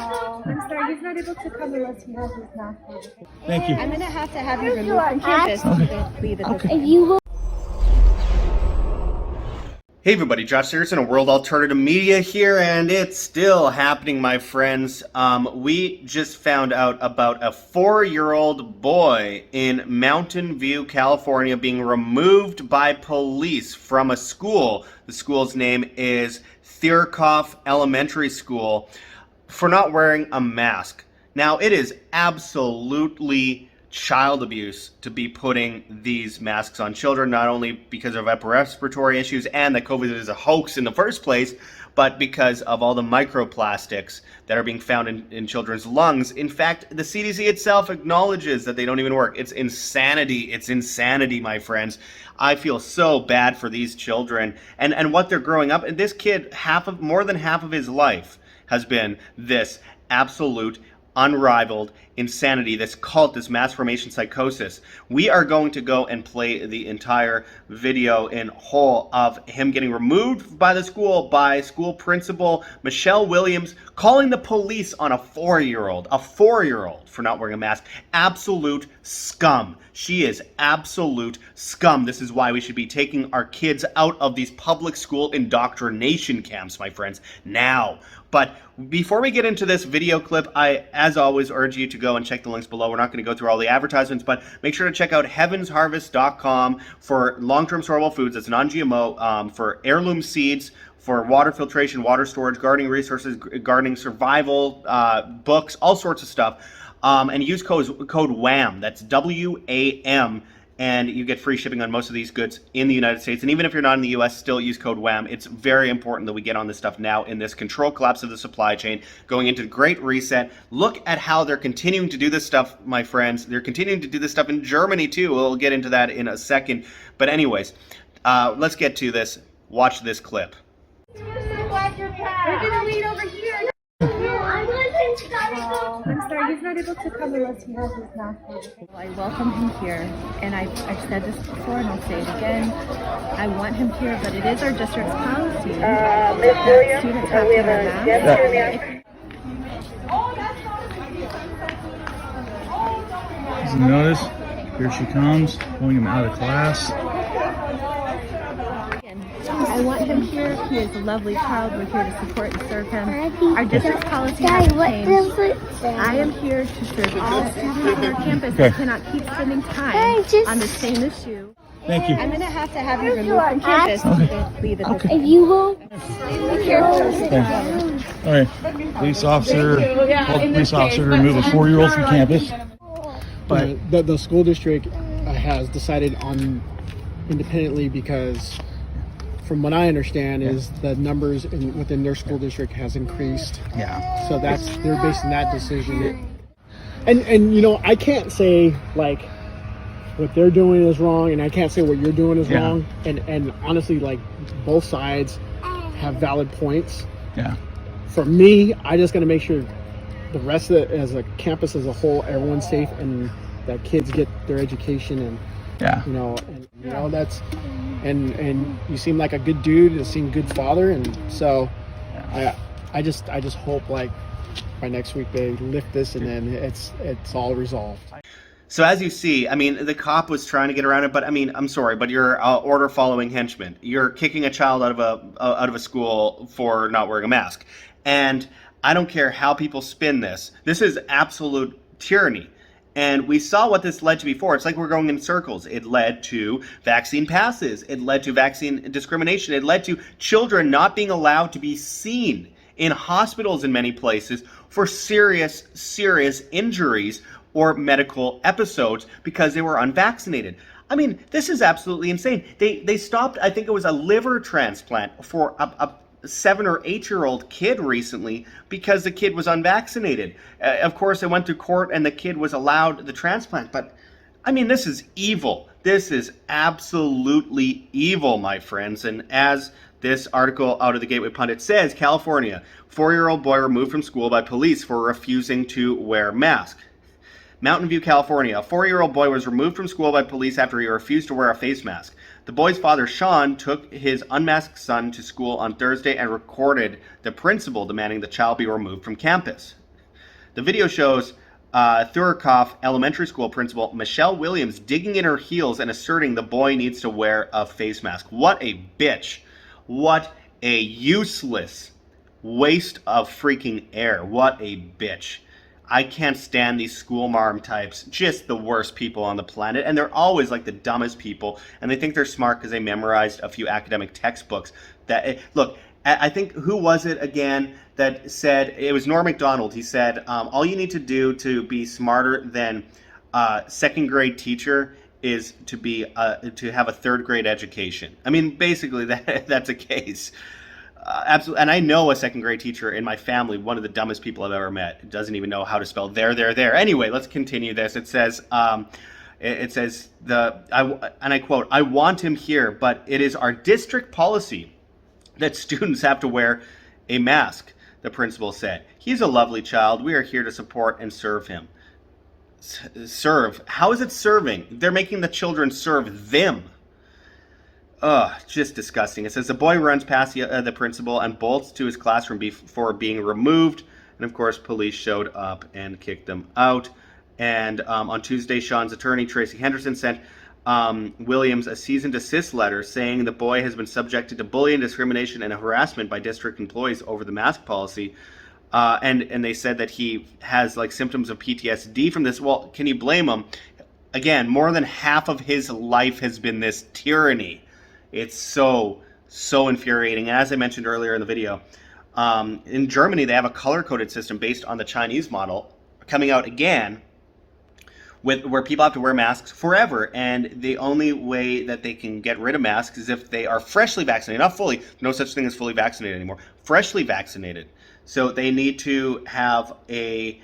I'm sorry, he's not able to come unless he has his mask on. Thank you. I'm going to have you removed from campus. Okay. You will. Hey everybody, Josh Searson of World Alternative Media here, and it's still happening, my friends. We just found out about a 4-year-old boy in Mountain View, California, being removed by police from a school. The school's name is Thierkoff Elementary School, for not wearing a mask. Now, it is absolutely child abuse to be putting these masks on children, not only because of upper respiratory issues and that COVID is a hoax in the first place, but because of all the microplastics that are being found in children's lungs. In fact, the CDC itself acknowledges that they don't even work. It's insanity. It's insanity, my friends. I feel so bad for these children and what they're growing up. And this kid, more than half of his life has been this absolute unrivaled insanity, this cult, this mass formation psychosis. We are going to go and play the entire video in whole of him getting removed by the school, by school principal Michelle Williams, calling the police on a 4-year-old for not wearing a mask. Absolute scum. She is absolute scum. This is why we should be taking our kids out of these public school indoctrination camps, my friends, now. But before we get into this video clip, I, as always, urge you to go and check the links below. We're not going to go through all the advertisements, but make sure to check out heavensharvest.com for long-term storable foods. That's non-GMO, for heirloom seeds, for water filtration, water storage, gardening resources, gardening survival, books, all sorts of stuff. And use code WAM. That's WAM. And you get free shipping on most of these goods in the United States. And even if you're not in the US, still use code WAM. It's very important that we get on this stuff now in this control collapse of the supply chain, going into great reset. Look at how they're continuing to do this stuff, my friends. They're continuing to do this stuff in Germany, too. We'll get into that in a second. But anyways, let's get to this. Watch this clip. We're gonna wait over here. I'm sorry, he's not able to come unless he has his mask on. I welcome him here, and I've said this before and I'll say it again. I want him here, but it is our district's policy that students have to wear masks. Does he notice? Here she comes, pulling him out of class. I want him here. He is a lovely child. We're here to support and serve him. Our district's policy has changed. I am here to serve all students on our campus. I cannot keep spending time on the same issue. Thank you. I'm going to have you removed from campus. Okay. You will. Be careful. Okay. All right. Police officer, called the police officer to remove a 4-year-old from campus. But the school district has decided on independently because, from what I understand, is the numbers within their school district has increased. Yeah. So they're basing that decision. And you know, I can't say like what they're doing is wrong, and I can't say what you're doing is wrong. And honestly, like, both sides have valid points. Yeah. For me, I just got to make sure the rest of it, as a campus as a whole, everyone's safe and that kids get their education and that's and you seem like a good dude, you seem good father, and so I just hope like by next week they lift this and then it's all resolved. So as you see, I mean, the cop was trying to get around it, but I mean, I'm sorry, but you're order following henchman. You're kicking a child out of a school for not wearing a mask. And I don't care how people spin this. This is absolute tyranny. And we saw what this led to before. It's like we're going in circles. It led to vaccine passes. It led to vaccine discrimination. It led to children not being allowed to be seen in hospitals in many places for serious, serious injuries or medical episodes because they were unvaccinated. I mean, this is absolutely insane. They stopped, I think it was a liver transplant for a 7 or 8-year-old kid recently because the kid was unvaccinated. Of course, it went to court and the kid was allowed the transplant. But, I mean, this is evil. This is absolutely evil, my friends. And as this article out of the Gateway Pundit says, California, 4-year-old boy removed from school by police for refusing to wear mask. Mountain View, California, a 4-year-old boy was removed from school by police after he refused to wear a face mask. The boy's father, Sean, took his unmasked son to school on Thursday and recorded the principal demanding the child be removed from campus. The video shows Thurkoff Elementary School principal Michelle Williams digging in her heels and asserting the boy needs to wear a face mask. What a bitch. What a useless waste of freaking air. What a bitch. I can't stand these school marm types. Just the worst people on the planet. And they're always like the dumbest people. And they think they're smart because they memorized a few academic textbooks. Look, I think, who was it again that said, it was Norm Macdonald. He said, all you need to do to be smarter than a second grade teacher is to have a third grade education. I mean, basically that's a case. Absolutely. And I know a second grade teacher in my family, one of the dumbest people I've ever met, doesn't even know how to spell there. Anyway, let's continue this. It says, and I quote, "I want him here, but it is our district policy that students have to wear a mask," the principal said. "He's a lovely child. We are here to support and serve him." Serve? How is it serving? They're making the children serve them. Ugh, just disgusting. It says the boy runs past the principal and bolts to his classroom before being removed. And of course, police showed up and kicked them out. And on Tuesday, Sean's attorney, Tracy Henderson, sent Williams a cease and desist letter saying the boy has been subjected to bullying, discrimination, and harassment by district employees over the mask policy. And they said that he has like symptoms of PTSD from this. Well, can you blame him? Again, more than half of his life has been this tyranny. It's so infuriating. And as I mentioned earlier in the video, in Germany, they have a color-coded system based on the Chinese model coming out again, where people have to wear masks forever. And the only way that they can get rid of masks is if they are freshly vaccinated, not fully. No such thing as fully vaccinated anymore. Freshly vaccinated. So they need to have a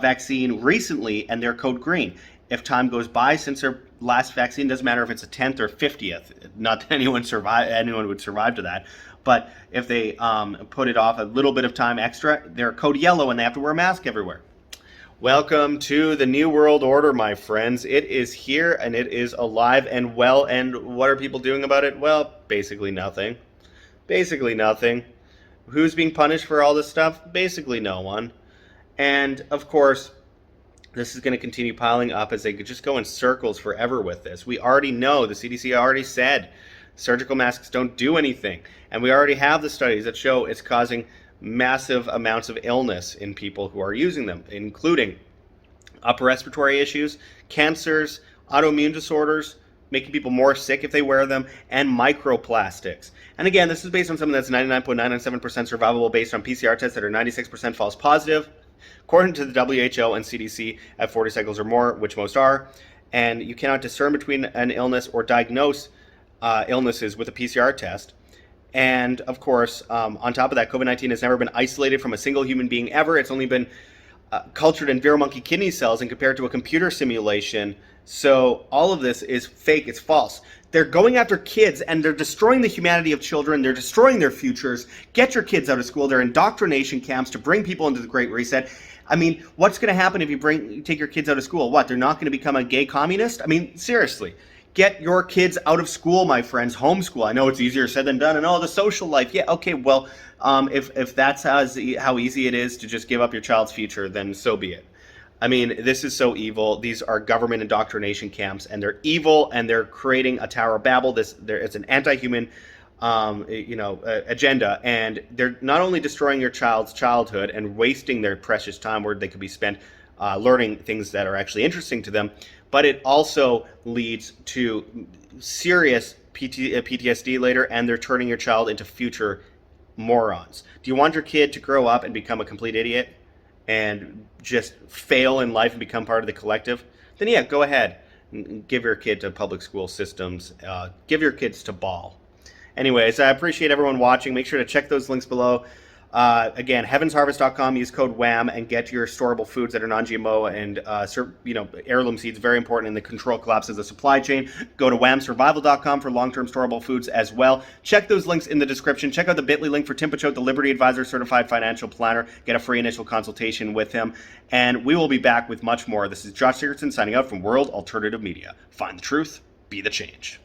vaccine recently, and they're code green. If time goes by since their last vaccine, doesn't matter if it's a 10th or 50th. Not that anyone would survive to that. But if they put it off a little bit of time extra, they're code yellow and they have to wear a mask everywhere. Welcome to the New World Order, my friends. It is here and it is alive and well. And what are people doing about it? Well, basically nothing. Basically nothing. Who's being punished for all this stuff? Basically no one. And of course, this is going to continue piling up as they could just go in circles forever with this. We already know, the CDC already said, surgical masks don't do anything. And we already have the studies that show it's causing massive amounts of illness in people who are using them, including upper respiratory issues, cancers, autoimmune disorders, making people more sick if they wear them, and microplastics. And again, this is based on something that's 99.997% survivable based on PCR tests that are 96% false positive, according to the WHO and CDC at 40 cycles or more, which most are. And you cannot discern between an illness or diagnose illnesses with a PCR test. And of course, on top of that, COVID-19 has never been isolated from a single human being ever. It's only been cultured in monkey kidney cells and compared to a computer simulation. So all of this is fake. It's false. They're going after kids and they're destroying the humanity of children. They're destroying their futures. Get your kids out of school. They're indoctrination camps to bring people into the Great Reset. I mean, what's going to happen if you take your kids out of school? What, they're not going to become a gay communist? I mean, seriously. Get your kids out of school, my friends. Homeschool. I know it's easier said than done. And the social life. Yeah, okay, well, if that's how easy it is to just give up your child's future, then so be it. I mean, this is so evil. These are government indoctrination camps, and they're evil, and they're creating a Tower of Babel. It's an anti-human, agenda, and they're not only destroying your child's childhood and wasting their precious time where they could be spent learning things that are actually interesting to them, but it also leads to serious PTSD later, and they're turning your child into future morons. Do you want your kid to grow up and become a complete idiot and just fail in life and become part of the collective? Then yeah, go ahead and give your kid to public school systems. Give your kids to Ball. Anyways, I appreciate everyone watching. Make sure to check those links below. Again, heavensharvest.com, use code WHAM and get your storable foods that are non-GMO and heirloom seeds, very important in the control collapse of the supply chain. Go to whamsurvival.com for long-term storable foods as well. Check those links in the description. Check out the bit.ly link for Tim Pachot, the Liberty Advisor Certified Financial Planner. Get a free initial consultation with him. And we will be back with much more. This is Josh Sigurdson signing out from World Alternative Media. Find the truth, be the change.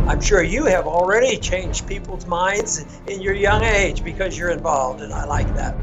I'm sure you have already changed people's minds in your young age because you're involved, and I like that.